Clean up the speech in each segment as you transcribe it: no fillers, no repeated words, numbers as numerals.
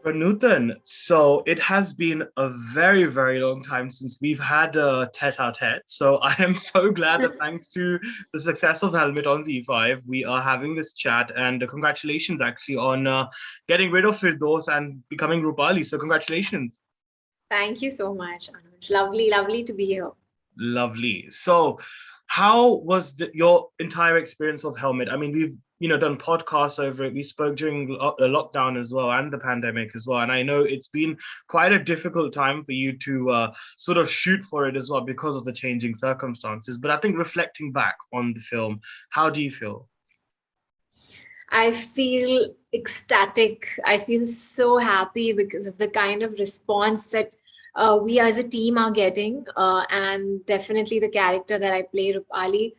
Pranutan, so it has been a very, very long time since we've had a tete-a-tete. So I am so glad that thanks to the success of Helmet on ZEE5, we are having this chat. And congratulations, actually, on getting rid of Firdos and becoming Rupali. So congratulations. Thank you so much, Anuj. Lovely, lovely to be here. Lovely. So, how was your entire experience of Helmet? I mean, we've done podcasts over it. We spoke during the lockdown as well and the pandemic as well. And I know it's been quite a difficult time for you to sort of shoot for it as well because of the changing circumstances. But I think reflecting back on the film, how do you feel? I feel ecstatic. I feel so happy because of the kind of response that we as a team are getting. And definitely the character that I play, Rupali.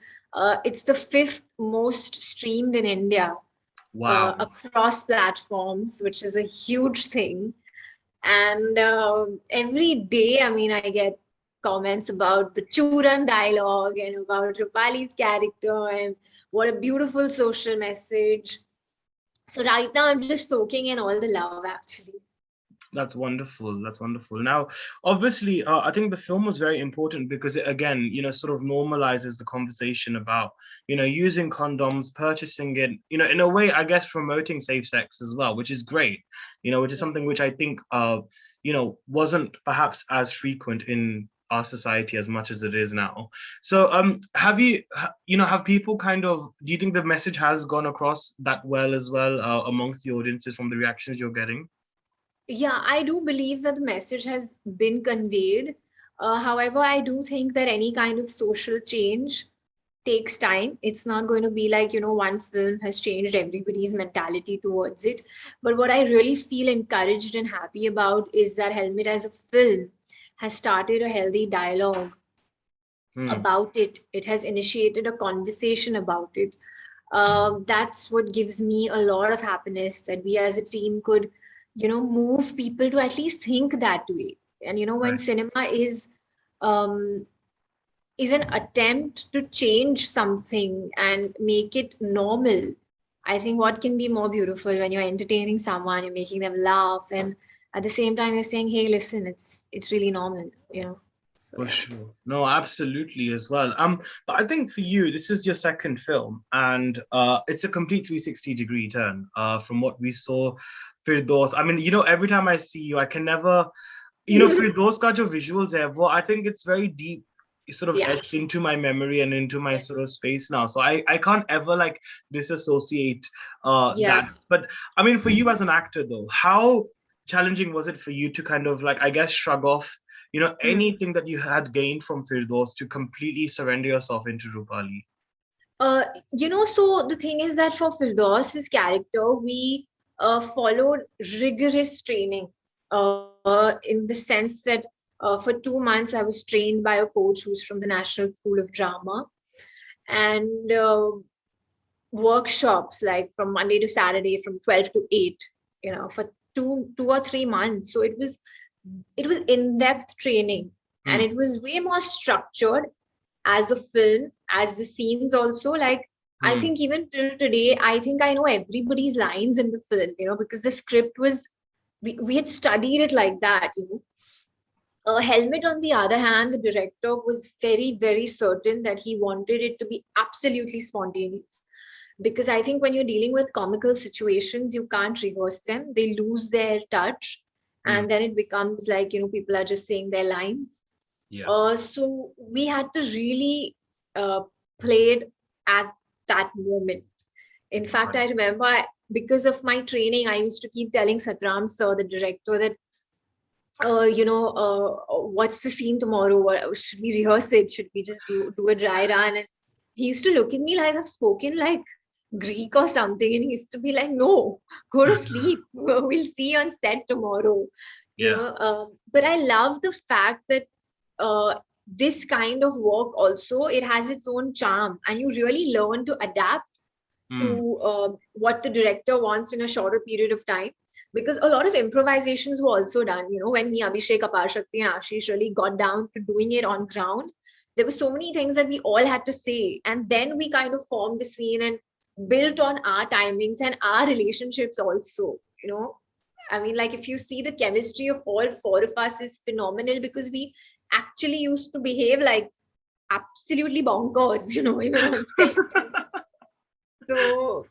It's the fifth most streamed in India Wow. across platforms, which is a huge thing. And every day, I mean, I get comments about the Churan dialogue and about Rupali's character and what a beautiful social message. So right now, I'm just soaking in all the love, actually. That's wonderful. That's wonderful. Now, obviously, I think the film was very important because it, again, sort of normalizes the conversation about, using condoms, purchasing it, in a way, I guess, promoting safe sex as well, which is great, which is Yeah. something which I think, wasn't perhaps as frequent in our society as much as it is now. So, have people kind of, do you think the message has gone across that well as well amongst the audiences from the reactions you're getting? Yeah, I do believe that the message has been conveyed. However, I do think that any kind of social change takes time. It's not going to be like, one film has changed everybody's mentality towards it. But what I really feel encouraged and happy about is that Helmet as a film has started a healthy dialogue Hmm. about it. It has initiated a conversation about it. That's what gives me a lot of happiness that we as a team could, move people to at least think that way. And when Right. cinema um, is an attempt to change something and make it normal. I think what can be more beautiful when you're entertaining someone, you're making them laugh, and at the same time you're saying, "Hey, listen, it's really normal." So For yeah. sure. No, absolutely as well. But I think for you, this is your second film, and it's a complete 360-degree turn from what we saw Firdos. I mean, every time I see you, I can never, Firdos ka jo visuals hai, wo, I think it's very deep, sort of Yeah. etched into my memory and into my sort Yes. of space now. So I can't ever like disassociate Yeah. that. But I mean, for you as an actor though, how challenging was it for you to kind of like, I guess, shrug off Hmm. anything that you had gained from Firdos to completely surrender yourself into Rupali? So the thing is that for Firdausi's character, we followed rigorous training in the sense that for 2 months I was trained by a coach who's from the National School of Drama, and workshops like from Monday to Saturday from 12 to 8, for 2 or 3 months. So it was in-depth training, and Hmm. it was way more structured as a film, as the scenes also. Like, I Hmm. think even till today, I think I know everybody's lines in the film, because the script was, we had studied it like that. Helmet, on the other hand, the director was very, very certain that he wanted it to be absolutely spontaneous. Because I think when you're dealing with comical situations, you can't rehearse them. They lose their touch. Hmm. And then it becomes like, people are just saying their lines. Yeah. So we had to really uh, play it at that moment. In fact, Right. I remember because of my training, I used to keep telling Satram sir, the director, that what's the scene tomorrow? What, should we rehearse it? Should we just do a dry run? And he used to look at me like I've spoken like Greek or something, and he used to be like, "No, go to sleep. We'll see you on set tomorrow." Yeah. But I love the fact that this kind of work also, it has its own charm, and you really learn to adapt Hmm. to what the director wants in a shorter period of time, because a lot of improvisations were also done. When me, Abhishek, Apar Shakti, and Ashish really got down to doing it on ground, there were so many things that we all had to say, and then we kind of formed the scene and built on our timings and our relationships also. I mean, like if you see the chemistry of all four of us is phenomenal because we actually used to behave like absolutely bonkers, even on set. So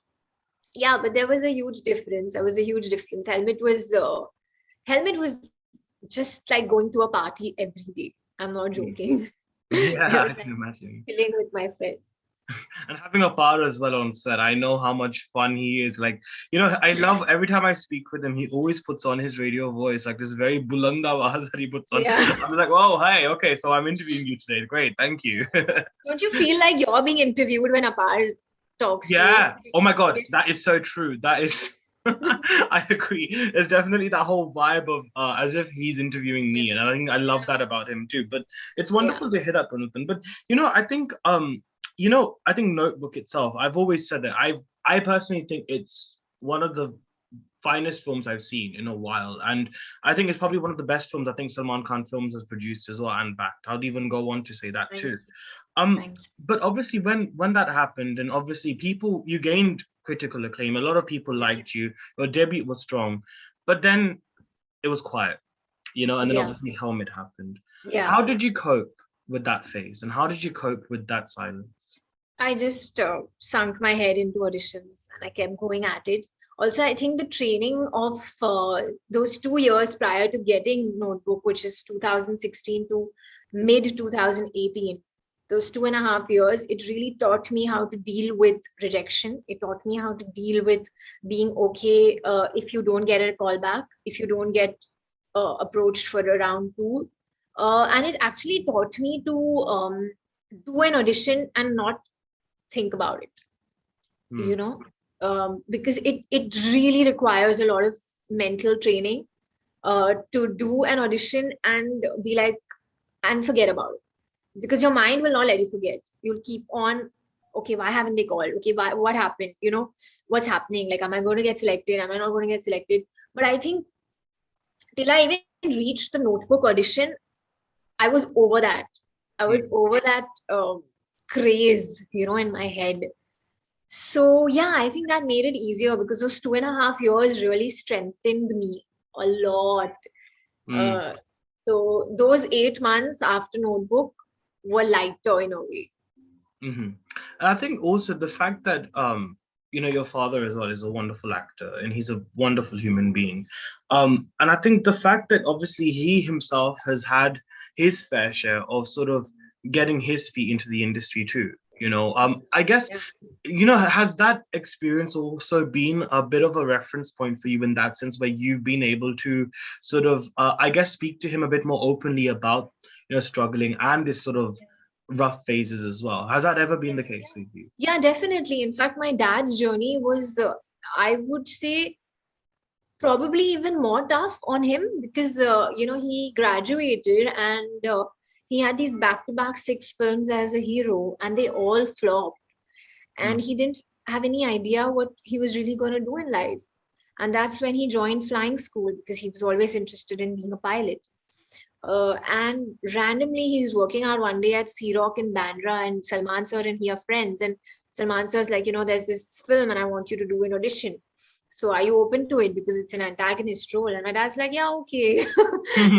yeah, but there was a huge difference. There was a huge difference. Helmet was just like going to a party every day. I'm not joking. It Yeah, was I like can imagine. chilling with my friends. And having a partner as well on set, I know how much fun he is. Like, I love every time I speak with him, he always puts on his radio voice, like this very bulanda awaz that he puts on. Yeah. I'm like, oh, hi, okay, so I'm interviewing you today. Great, thank you. Don't you feel like you're being interviewed when Apar talks to you? Yeah. Oh my God, that is so true. That is. I agree. There's definitely that whole vibe of as if he's interviewing Yeah. me, and I think I love that about him too. But it's Yeah. wonderful to hear that, Pranutan. But I think I think Notebook itself. I've always said that I personally think it's one of the finest films I've seen in a while, and I think it's probably one of the best films I think Salman Khan Films has produced as well and backed. I'd even go on to say that Thank too. you. Um, Thank you. but obviously when that happened, and obviously you gained critical acclaim. A lot of people liked you. Your debut was strong, but then it was quiet, and then Yeah. obviously Helmet happened. Yeah. How did you cope with that phase, and how did you cope with that silence? I just sunk my head into auditions and I kept going at it. Also, I think the training of those 2 years prior to getting Notebook, which is 2016 to mid 2018, those 2.5 years, it really taught me how to deal with rejection. It taught me how to deal with being okay if you don't get a call back, if you don't get approached for a round two. And it actually taught me to do an audition and not think about it, Hmm. you know, because it really requires a lot of mental training to do an audition and be like, and forget about it. Because your mind will not let you forget. You'll keep on, okay, why haven't they called? Okay, what happened? What's happening? Like, am I going to get selected? Am I not going to get selected? But I think till I even reached the Notebook audition, I was over that. I was Hmm. over that craze, in my head. So yeah, I think that made it easier because those 2.5 years really strengthened me a lot. Hmm. Uh, so those 8 months after Notebook were lighter in a way. Hmm. And I think also the fact that your father as well is a wonderful actor and he's a wonderful human being. And I think the fact that obviously he himself has had his fair share of sort of getting his feet into the industry too. I guess, Yeah. has that experience also been a bit of a reference point for you in that sense where you've been able to sort of, I guess, speak to him a bit more openly about, struggling and this sort of rough phases as well. Has that ever been the case with you? Yeah, definitely. In fact, my dad's journey was, I would say, probably even more tough on him because, he graduated and he had these back-to-back 6 films as a hero and they all flopped. And Mm, he didn't have any idea what he was really going to do in life. And that's when he joined flying school because he was always interested in being a pilot. And randomly, he's working out one day at Sea Rock in Bandra, and Salman sir and he are friends. And Salman sir's like, there's this film, and I want you to do an audition. So are you open to it because it's an antagonist role? And my dad's like, yeah, okay.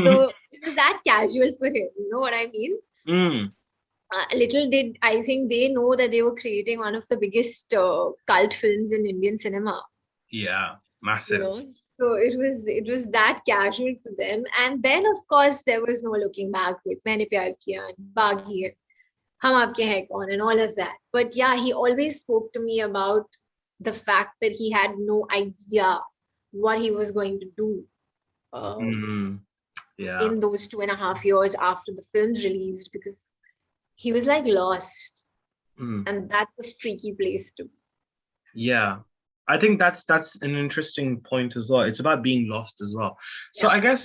So it was that casual for him. You know what I mean? mm, Little did I think they know that they were creating one of the biggest cult films in Indian cinema. yeah, You massive. know, so it was that casual for them. And then of course there was no looking back with Maine Pyar Kiya and Baghi and Hum Aapke Hain Kaun and all of that. But yeah, he always spoke to me about the fact that he had no idea what he was going to do Mm, yeah. in those 2.5 years after the films released because he was like lost, Mm. and that's a freaky place to be. Yeah, I think that's an interesting point as well. It's about being lost as well. So Yeah. I guess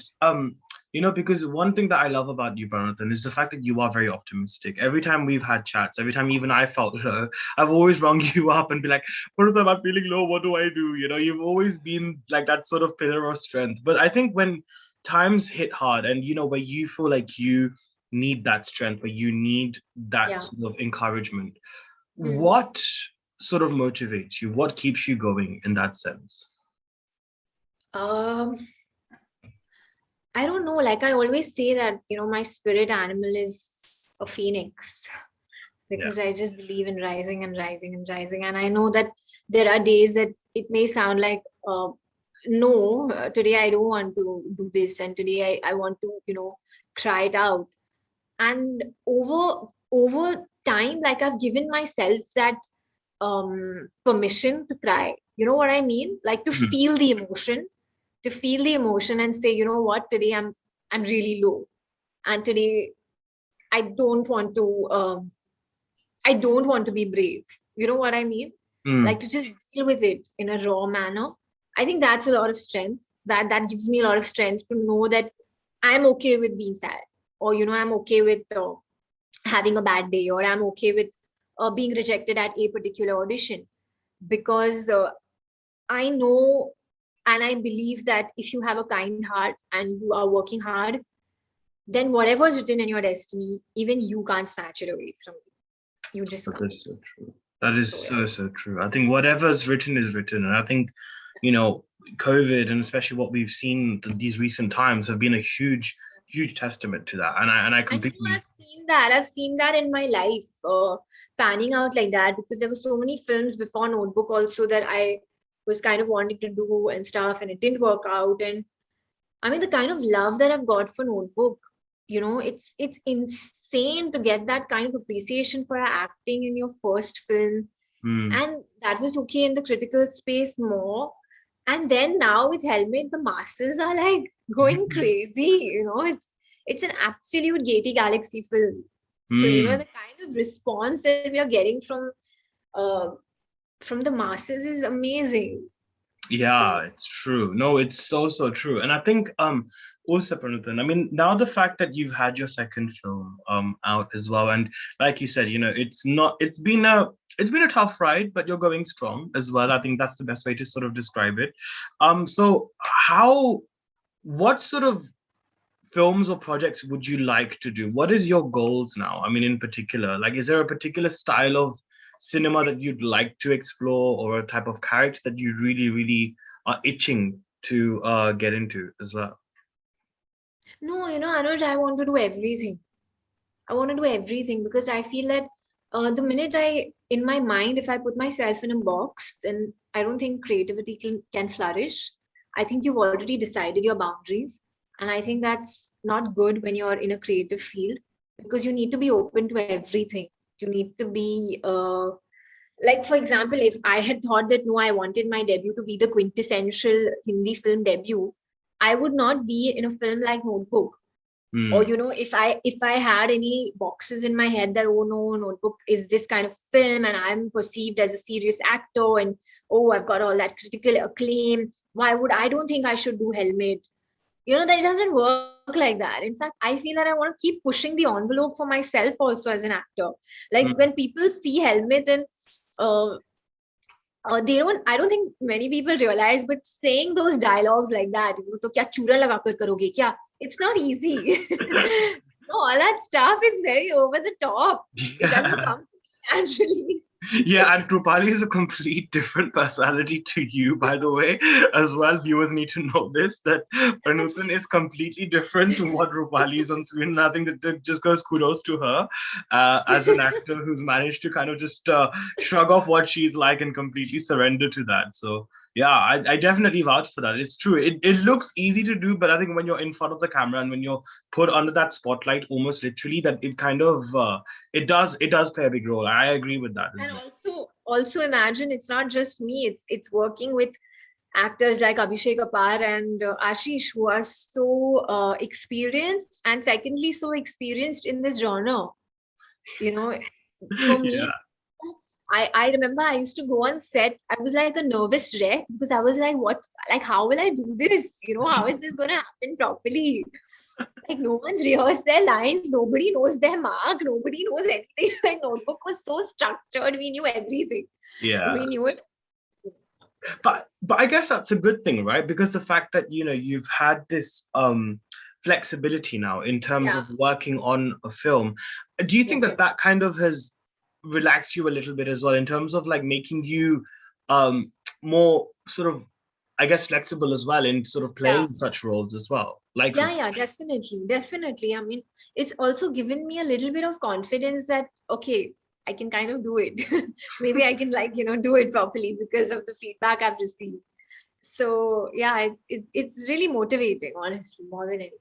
because one thing that I love about you, Jonathan, is the fact that you are very optimistic. Every time we've had chats, every time even I felt low, I've always rung you up and be like, Jonathan, I'm feeling low. What do I do? You've always been like that sort of pillar of strength. But I think when times hit hard and where you feel like you need that strength, where you need that Yeah. sort of encouragement, Hmm. what sort of motivates you? What keeps you going in that sense? Um, I don't know. Like I always say that, my spirit animal is a phoenix Yeah. because I just believe in rising and rising and rising. And I know that there are days that it may sound like, no, today I don't want to do this, and today I want to, try it out. And over time, like I've given myself that permission to cry. You know what I mean? Like to Mhm. feel the emotion and say, you know what, today I'm really low, and today I don't want to I don't want to be brave. You know what I mean? Mm. Like to just deal with it in a raw manner. I think that's a lot of strength. That gives me a lot of strength to know that I'm okay with being sad, or I'm okay with having a bad day, or I'm okay with being rejected at a particular audition, because I know and I believe that if you have a kind heart and you are working hard, then whatever is written in your destiny, even you can't snatch it away from you. You just That can't. is so true. That is So yeah. so true. I think whatever's written is written, and I think, you know, COVID and especially what we've seen these recent times have been a huge testament to that. And I And completely. I've seen that. I've seen that in my life, panning out like that, because there were so many films before Notebook also that I was kind of wanting to do and stuff, and it didn't work out. And I mean, the kind of love that I've got for Notebook, it's insane to get that kind of appreciation for acting in your first film. Mm. And that was okay in the critical space more. And then now with Helmet, the masses are like going crazy. It's an absolute Gatey Galaxy film. So Mm. the kind of response that we are getting uh, from the masses is amazing. Yeah, So it's true. No, it's so true. And I think also Pranutan, I mean, now the fact that you've had your second film out as well, and like you said, it's been a tough ride, but you're going strong as well. I think that's the best way to sort of describe it. So what sort of films or projects would you like to do? What is your goals now? I mean, in particular, like, is there a particular style of cinema that you'd like to explore, or a type of character that you really are itching to get into as well? no, Anuj, I want to do everything. I want to do everything because I feel that the minute in my mind, if I put myself in a box, then I don't think creativity can flourish. I think you've already decided your boundaries. And I think that's not good when you're in a creative field, because you need to be open to everything. You need to be, like, for example, if I had thought that no, I wanted my debut to be the quintessential Hindi film debut, I would not be in a film like Notebook. Or Hmm. if I had any boxes in my head that, oh no, Notebook is this kind of film and I'm perceived as a serious actor, and oh, I've got all that critical acclaim, I don't think I should do Helmet. That it doesn't work like that. In fact, I feel that I want to keep pushing the envelope for myself also as an actor. Like Hmm. when people see Helmet, and uh, they don't I don't think many people realize, but saying those dialogues like that, तो क्या चूड़ा लगा कर करोगे क्या, it's not easy. No, all that stuff is very over the top. It doesn't Yeah. come naturally. Yeah, and Krupali is a complete different personality to you, by the way, as well. Viewers need to know this, that Pranutan is completely different to what Rupali is on screen. And I think that just goes kudos to her as an actor who's managed to kind of just shrug off what she's like and completely surrender to that. So yeah, I definitely vouch for that. It's true. It looks easy to do, but I think when you're in front of the camera and when you're put under that spotlight, almost literally, that it kind of it does play a big role. I agree with that as And well. also imagine it's not just me, it's working with actors like Abhishek Apar and Ashish, who are so experienced, and secondly so experienced in this genre. you know for Yeah. me, I remember I used to go on set. I was like a nervous wreck because I was like, what, like, how will I do this? How is this going to happen properly? Like, no one's rehearsed their lines. Nobody knows their mark. Nobody knows anything. Like, Notebook was so structured. We knew everything. Yeah. We knew it. But I guess that's a good thing, right? Because the fact that you've had this flexibility now in terms Yeah. of working on a film, do you Yeah. think that kind of has relaxed you a little bit as well, in terms of like making you more sort of I guess, flexible as well in sort of Yeah. playing such roles as well. Like, Yeah, definitely. I mean, it's also given me a little bit of confidence that, okay, I can kind of do it. Maybe I can like, do it properly because of the feedback I've received. So yeah, it's really motivating, honestly, more than anything.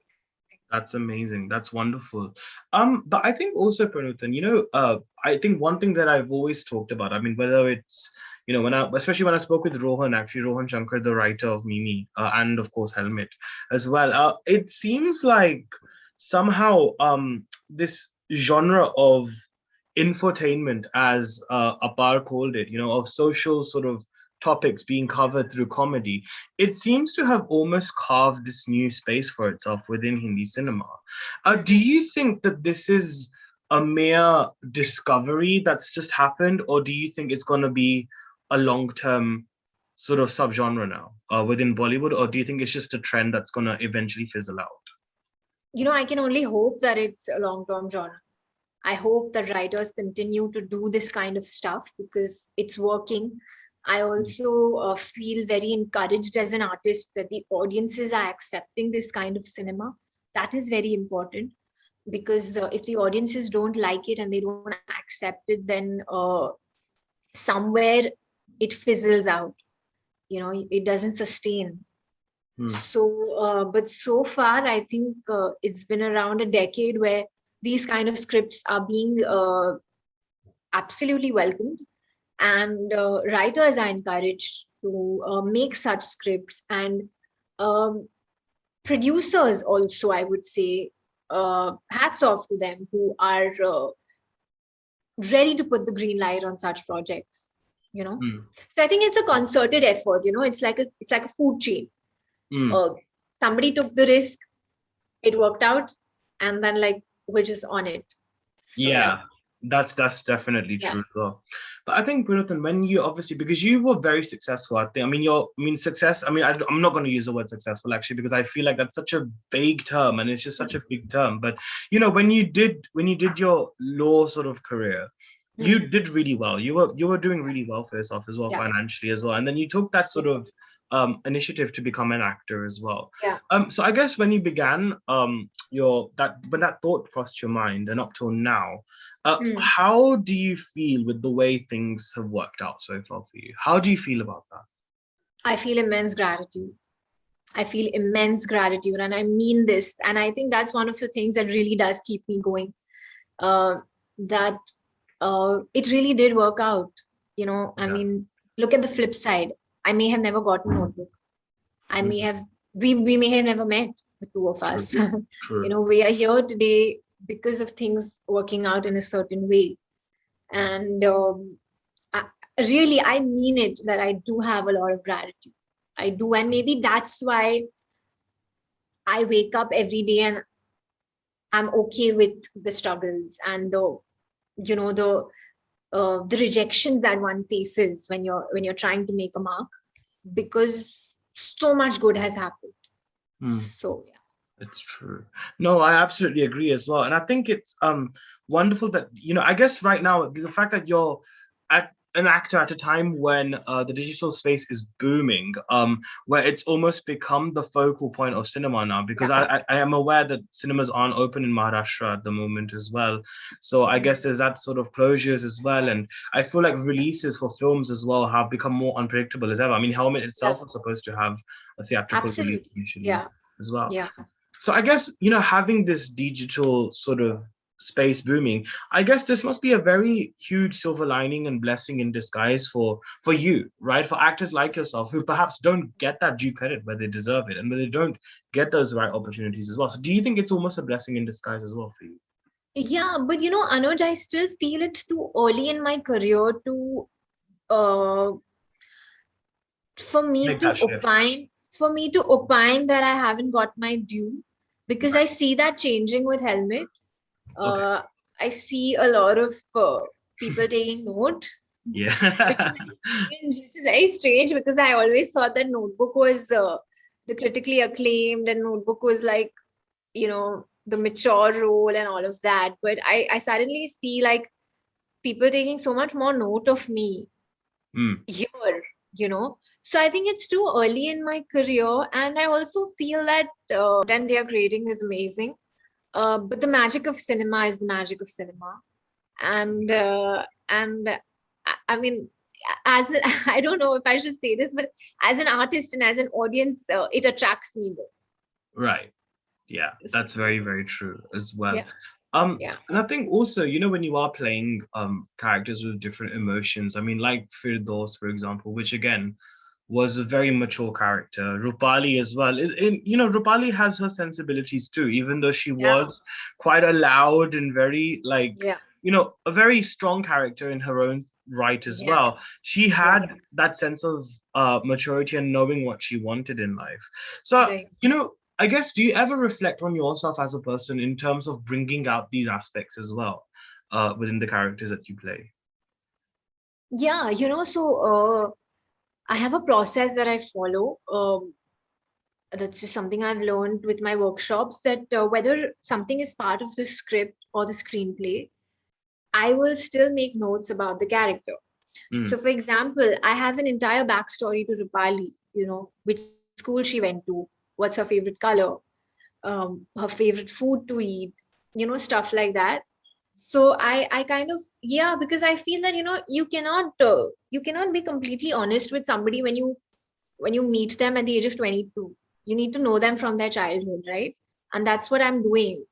that's amazing. That's wonderful. But I think also, Pranutan, I think one thing that I've always talked about, I mean, whether it's, especially when I spoke with Rohan, actually, Rohan Shankar, the writer of Mimi, and of course, Helmet as well, it seems like somehow this genre of infotainment, as Apar called it, of social sort of topics being covered through comedy, it seems to have almost carved this new space for itself within Hindi cinema. Do you think that this is a mere discovery that's just happened, or do you think it's going to be a long-term sort of subgenre now within Bollywood, or do you think it's just a trend that's going to eventually fizzle out? I can only hope that it's a long-term genre. I hope that writers continue to do this kind of stuff because it's working. I also feel very encouraged as an artist that the audiences are accepting this kind of cinema. That is very important because if the audiences don't like it and they don't accept it, then somewhere it fizzles out. It doesn't sustain. Hmm. So, but so far, I think it's been around a decade where these kind of scripts are being absolutely welcomed, and writers are encouraged to make such scripts, and um, producers also, I would say, hats off to them who are ready to put the green light on such projects. Hmm. So I think it's a concerted effort. It's like a food chain. Hmm. Uh, Somebody took the risk, it worked out, and then like we're just on it. So yeah. Yeah, that's definitely Yeah. true as well. But I think, Pranatan, when you obviously, because you were very successful, I think, success, I'm not going to use the word successful actually, because I feel like that's such a vague term and it's just such a big term. But, when you did your law sort of career, you Mm. did really well. You were doing really well for yourself as well, Yeah. financially as well. And then you took that Yeah. sort of initiative to become an actor as well. Yeah. So I guess when you began when that thought crossed your mind and up till now, Mm. how do you feel with the way things have worked out so far for you? How do you feel about that? I feel immense gratitude. I feel immense gratitude, and I mean this. And I think that's one of the things that really does keep me going. Uh, that it really did work out. I Yeah, mean, look at the flip side. I may have never gotten a notebook. I may mm, have we may have never met, the two of true, us. true. We are here today because of things working out in a certain way. And I, really, I mean it that I do have a lot of gratitude. I do. And maybe that's why I wake up every day and I'm okay with the struggles and the rejections that one faces when you're trying to make a mark, because so much good has happened. Mm. So yeah. It's true. No, I absolutely agree as well. And I think it's wonderful that, I guess right now, the fact that you're an actor at a time when the digital space is booming, where it's almost become the focal point of cinema now, because Yeah. I am aware that cinemas aren't open in Maharashtra at the moment as well. So I guess there's that sort of closures as well. And I feel like releases for films as well have become more unpredictable as ever. I mean, Helmet Yeah. itself was supposed to have a theatrical release Absolutely. initially Yeah. as well. Yeah. So I guess, having this digital sort of space booming, I guess this must be a very huge silver lining and blessing in disguise for you, right? For actors like yourself who perhaps don't get that due credit where they deserve it and where they don't get those right opportunities as well. So do you think it's almost a blessing in disguise as well for you? Yeah, but Anuj, I still feel it's too early in my career to uh for me Make to that shift. opine for me to opine that I haven't got my due, because I Right. see that changing with Helmet. Okay. uh I see a lot of people taking note, which is Yeah. very strange. Which is very strange because I always thought that Notebook was the critically acclaimed, and Notebook was like, the mature role and all of that. But I suddenly see like people taking so much more note of me Mm, here. So I think it's too early in my career, and I also feel that content they are creating is amazing. But the magic of cinema is the magic of cinema, and I mean, as a, I don't know if I should say this, but as an artist and as an audience, it attracts me more. Right. Yeah, that's very, very true as well. Yeah, yeah, And I think also, when you are playing characters with different emotions, I mean, like Firdaus, for example, which again was a very mature character. Rupali as well. Rupali has her sensibilities too, even though she yeah, was quite a loud and very yeah, a very strong character in her own right as yeah, well. She yeah. had that sense of maturity and knowing what she wanted in life. So, Right. I guess, do you ever reflect on yourself as a person in terms of bringing out these aspects as well within the characters that you play? Yeah, I have a process that I follow. That's just something I've learned with my workshops that whether something is part of the script or the screenplay, I will still make notes about the character. Mm, So, for example, I have an entire backstory to Rupali, which school she went to, what's her favorite color, her favorite food to eat, stuff like that. So I kind of, yeah, because I feel that, you cannot be completely honest with somebody when you meet them at the age of 22. You need to know them from their childhood, right? And that's what I'm doing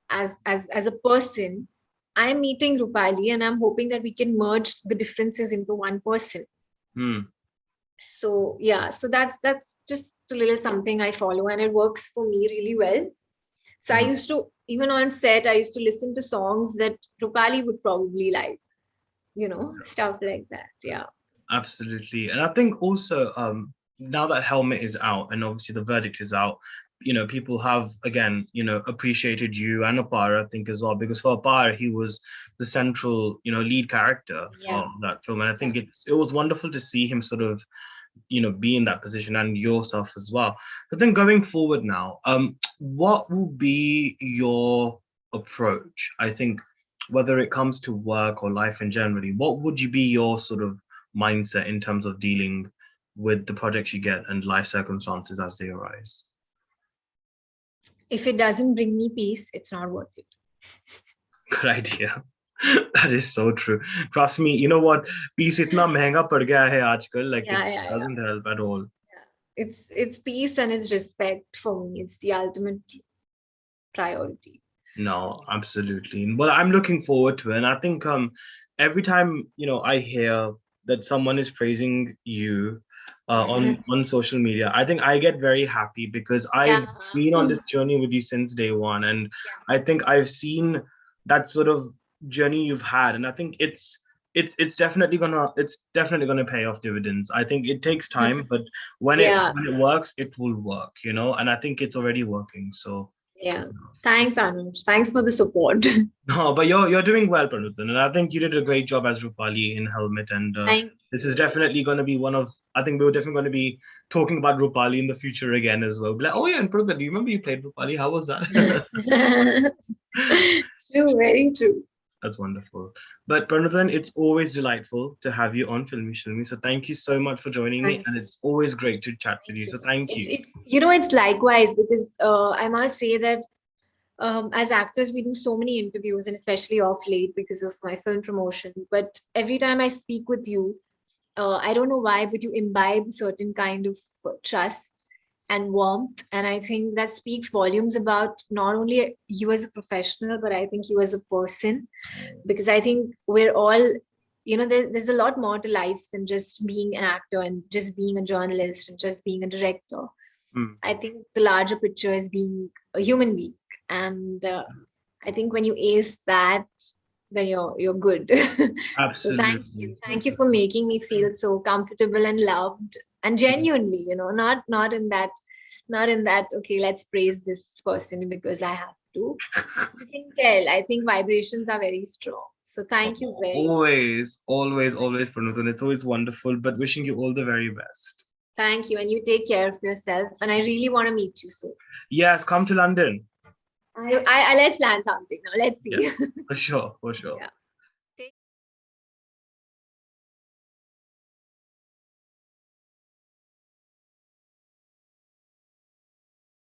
as a person. I'm meeting Rupali and I'm hoping that we can merge the differences into one person. mm, So yeah, so that's just a little something I follow, and it works for me really well. So I mm. used to, even on set, I used to listen to songs that Rupali would probably like, stuff like that. Yeah. Absolutely. And I think also, now that Helmet is out and obviously the verdict is out, people have again, appreciated you and Apara, I think, as well, because for Apara, he was the central, lead character Yeah. of that film. And I Yeah. think it was wonderful to see him sort of, be in that position, and yourself as well. But then going forward now, what will be your approach? I think whether it comes to work or life in generally, what would you be your sort of mindset in terms of dealing with the projects you get and life circumstances as they arise? If it doesn't bring me peace, it's not worth it. Good idea. That is so true. Trust me, you know what? Peace itna mehenga pad gaya hai aajkal, like it Yeah, yeah, yeah. doesn't help at all. It's peace and it's respect for me. It's the ultimate priority. No, absolutely. Well, I'm looking forward to it. And I think every time, I hear that someone is praising you on social media, I think I get very happy because Yeah. I've been on this journey with you since day one. And Yeah. I think I've seen that sort of journey you've had. And I think it's definitely gonna pay off dividends. I think it takes time, but when it Yeah. when it works, it will work. And I think it's already working. So Yeah. Thanks, Anuj. Thanks for the support. no, but you're doing well, Pranutan, and I think you did a great job as Rupali in Helmet. And Thank this is you. definitely going to be one of. I think we're definitely going to be talking about Rupali in the future again as well. Be like, oh yeah, and Pranutan, do you remember you played Rupali? How was that? True, very true. That's wonderful. But Pranutan, it's always delightful to have you on Filme Shilmy. So thank you so much for joining me, Thank and you. it's always great to chat with Thank you. you. So thank It's you. it's it's likewise because I must say that as actors we do so many interviews and especially off late because of my film promotions. But every time I speak with you, I don't know why, but you imbibe a certain kind of trust and warmth. And I think that speaks volumes about not only you as a professional, but I think you as a person, because I think we're all, there's a lot more to life than just being an actor and just being a journalist and just being a director. Mm, I think the larger picture is being a human being. And I think when you ace that, then you're good. So thank absolutely. you. Thank you for making me feel so comfortable and loved and genuinely, not in that, okay, let's praise this person because I have to. You can tell. I think vibrations are very strong. So thank you very much. Always, always, always, Pranutan. It's always wonderful, but wishing you all the very best. Thank you. And you take care of yourself. And I really want to meet you soon. Yes, come to London. Let's plan something now. Let's Yeah, see. for sure, for sure. Yeah.